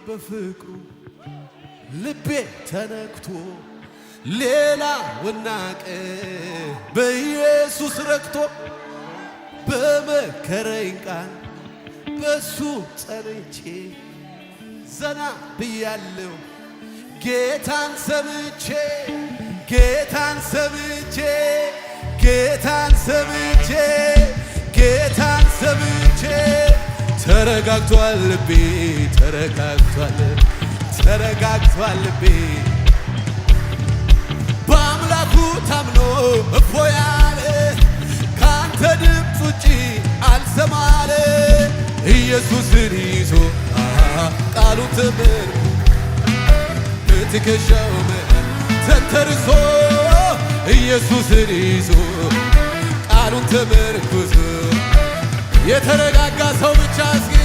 በፍቅሩ ልቤ ተነክቶ ሌላውን ናቀ በኢየሱስ ረክቶ በመከረኝ ቃል በሱ ጸንቼ ዘና ብያለሁ ጌታን ሰምቼ ጌታን ሰምቼ ጌታን ሰምቼ ጌታን ሰምቼ ተረጋግቷል ልቤ ተረጋግቷል ተረጋግቷል ልቤ በአምላኩ ታምኖ እፎ ያለ ካንተ ድምፅ ውጪ አልሰማለ ኢየሱስን ይዞ ቃሉን ተመርኩ በትከሻው ተንተርሶ ኢየሱስን ይዞ ቃሉን ተመርኩዞ የተረጋጋ ሰው ብቻ እስኪ